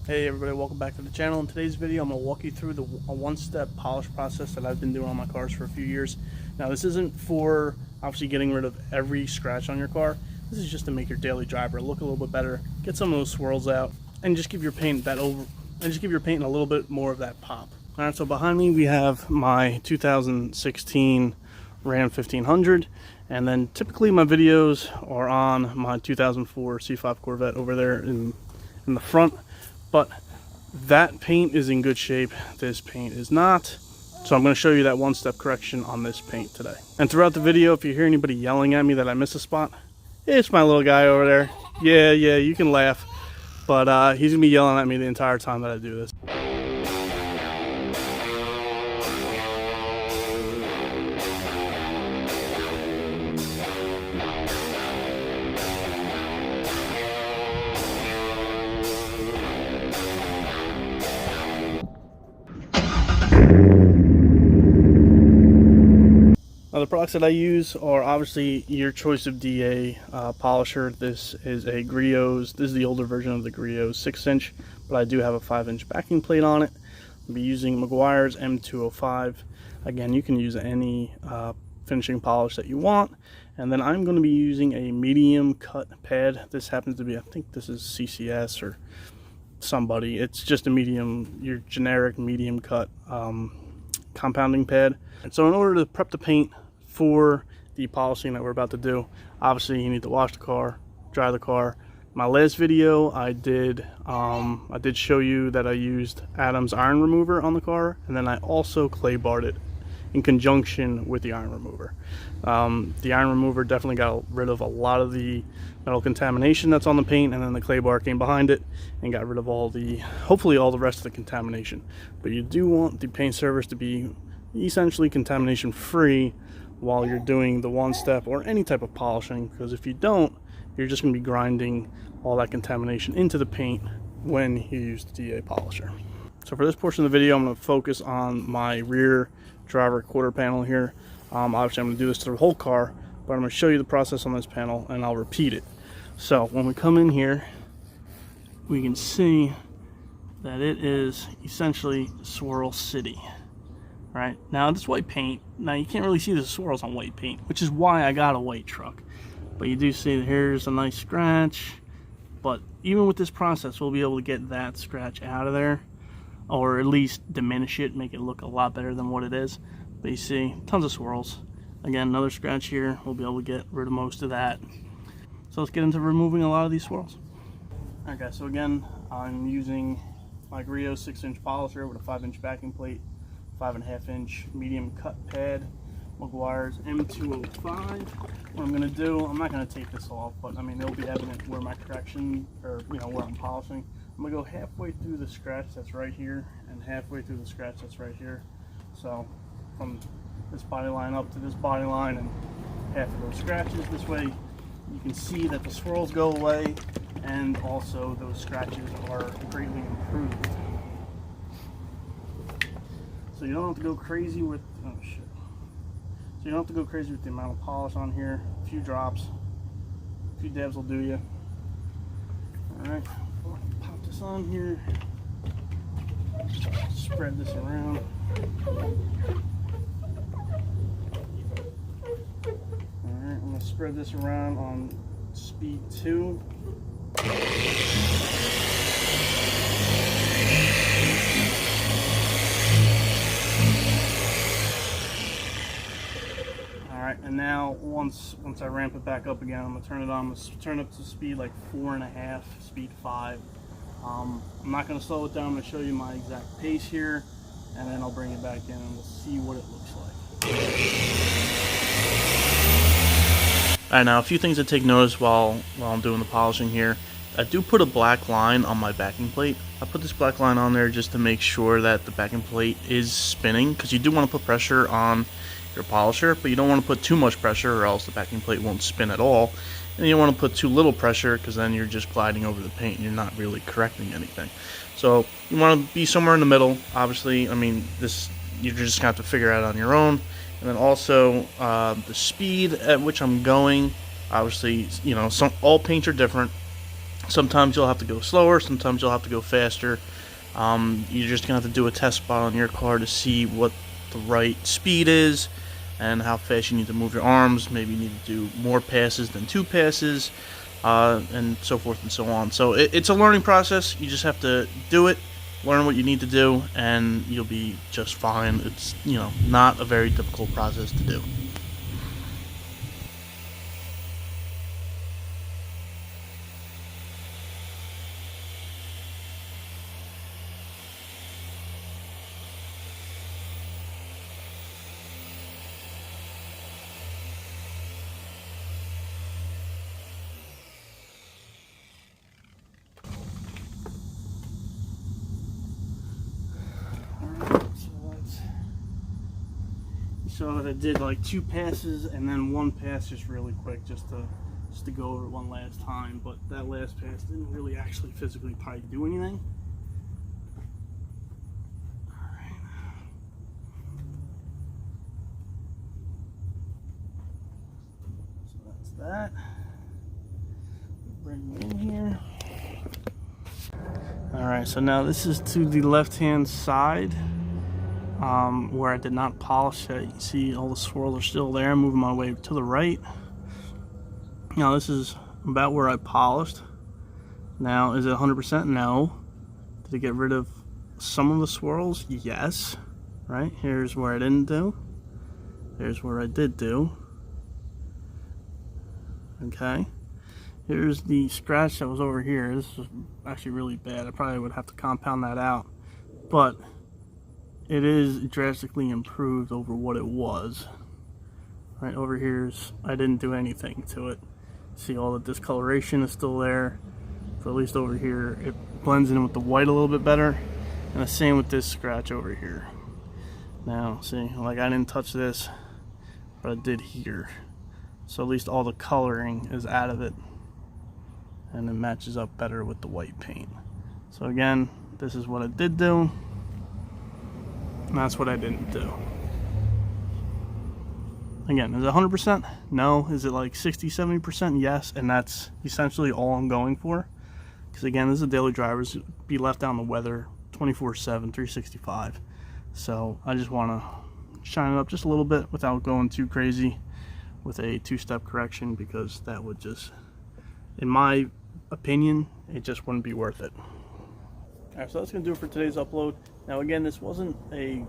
Hey everybody, welcome back to the channel. In today's video I'm going to walk you through a one-step polish process that I've been doing on my cars for a few years. Now this isn't for obviously getting rid of every scratch on your car. This is just to make your daily driver look a little bit better, get some of those swirls out, and just give your paint a little bit more of that pop. Alright, so behind me we have my 2016 Ram 1500, and then typically my videos are on my 2004 C5 Corvette over there in the front. But that paint is in good shape, this paint is not. So I'm going to show you that one-step correction on this paint today. And throughout the video, if you hear anybody yelling at me that I miss a spot, it's my little guy over there. Yeah, you can laugh. But he's going to be yelling at me the entire time that I do this. Now the products that I use are obviously your choice of DA polisher. This is a Griot's. This is the older version of the Griot's 6-inch, but I do have a 5-inch backing plate on it. I'll be using Meguiar's M205. Again, you can use any finishing polish that you want. And then I'm going to be using a medium cut pad. This happens to be, I think this is CCS or somebody. It's just a medium, your generic medium cut compounding pad. And so in order to prep the paint for the polishing that we're about to do, obviously you need to wash the car, dry the car. My last video I did show you that I used Adam's iron remover on the car, and then I also clay barred it in conjunction with the iron remover. The iron remover definitely got rid of a lot of the metal contamination that's on the paint, and then the clay bar came behind it and got rid of hopefully all the rest of the contamination. But you do want the paint surface to be essentially contamination free while you're doing the one step or any type of polishing, because if you don't, you're just going to be grinding all that contamination into the paint when you use the DA polisher. So for this portion of the video, I'm going to focus on my rear driver quarter panel here. Obviously I'm going to do this to the whole car, but I'm going to show you the process on this panel and I'll repeat it. So when we come in here, we can see that it is essentially Swirl City. Right, now this white paint, now you can't really see the swirls on white paint, which is why I got a white truck. But you do see that here's a nice scratch. But even with this process, we'll be able to get that scratch out of there, or at least diminish it, make it look a lot better than what it is. But you see tons of swirls. Again, another scratch here, we'll be able to get rid of most of that. So let's get into removing a lot of these swirls. Okay, so again, I'm using my Griot's 6-inch polisher with a 5-inch backing plate, 5.5-inch medium cut pad, Meguiar's M205. What I'm going to do, I'm not going to take this off, but I mean it'll be evident where my correction, or where I'm polishing. I'm going to go halfway through the scratch that's right here and halfway through the scratch that's right here. So from this body line up to this body line and half of those scratches. This way you can see that the swirls go away and also those scratches are greatly improved. So you don't have to go crazy with, oh shit. So you don't have to go crazy with the amount of polish on here. A few drops, a few dabs will do you. Alright, pop this on here. Spread this around. Alright, I'm going to spread this around on speed 2. Alright, and now once I ramp it back up again, I'm going to turn it on. I'm going to turn up to speed like 4.5, speed 5. I'm not going to slow it down. I'm going to show you my exact pace here, and then I'll bring it back in and we'll see what it looks like. Alright, now a few things to take notice while I'm doing the polishing here. I do put a black line on my backing plate. I put this black line on there just to make sure that the backing plate is spinning, because you do want to put pressure on your polisher, but you don't want to put too much pressure or else the backing plate won't spin at all. And you don't want to put too little pressure, because then you're just gliding over the paint and you're not really correcting anything. So you want to be somewhere in the middle. Obviously, I mean, this you're just going to have to figure out on your own. And then also the speed at which I'm going. Obviously, all paints are different. Sometimes you'll have to go slower, sometimes you'll have to go faster. You're just gonna have to do a test spot on your car to see what the right speed is and how fast you need to move your arms. Maybe you need to do more passes than 2 passes, and so forth and so on. So it's a learning process. You just have to do it, learn what you need to do, and you'll be just fine. It's, you know, not a very difficult process to do. So I did like 2 passes and then 1 pass just really quick just to go over it one last time, but that last pass didn't really actually physically probably do anything. Alright. So that's that. Bring it in here. Alright, so now this is to the left hand side. Where I did not polish it. You see all the swirls are still there. I'm moving my way to the right. Now this is about where I polished. Now is it 100%? No. Did it get rid of some of the swirls? Yes. Right, here's where I didn't do. Here's where I did do. Okay. Here's the scratch that was over here. This is actually really bad. I probably would have to compound that out. But it is drastically improved over what it was. Right over here's, I didn't do anything to it. See, all the discoloration is still there. So at least over here, it blends in with the white a little bit better. And the same with this scratch over here. Now, see, like I didn't touch this, but I did here. So at least all the coloring is out of it. And it matches up better with the white paint. So again, this is what I did do. And that's what I didn't do. Again, is it 100%? No. Is it like 60-70%? Yes. And that's essentially all I'm going for. Because again, this is a daily driver. It's be left out in the weather 24/7, 365. So I just want to shine it up just a little bit without going too crazy with a 2-step correction, because that would just, in my opinion, it just wouldn't be worth it. Alright, so that's going to do it for today's upload. Now again, this wasn't a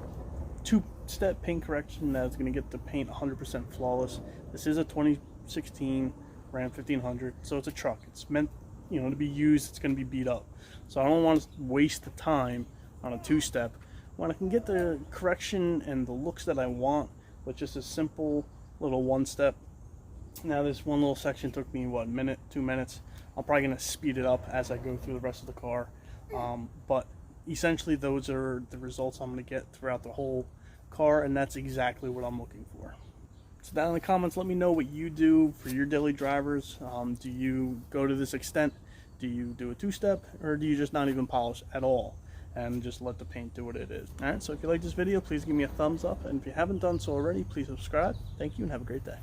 2-step paint correction that's going to get the paint 100% flawless. This is a 2016 Ram 1500, so it's a truck. It's meant, you know, to be used. It's going to be beat up. So I don't want to waste the time on a 2-step when I can get the correction and the looks that I want with just a simple little 1-step. Now this one little section took me, what, a minute, 2 minutes. I'm probably going to speed it up as I go through the rest of the car. But essentially those are the results I'm going to get throughout the whole car, and that's exactly what I'm looking for. So down in the comments, let me know what you do for your daily drivers. Do you go to this extent? Do you do a 2-step, or do you just not even polish at all and just let the paint do what it is? Alright, so if you like this video, please give me a thumbs up, and if you haven't done so already, please subscribe. Thank you and have a great day.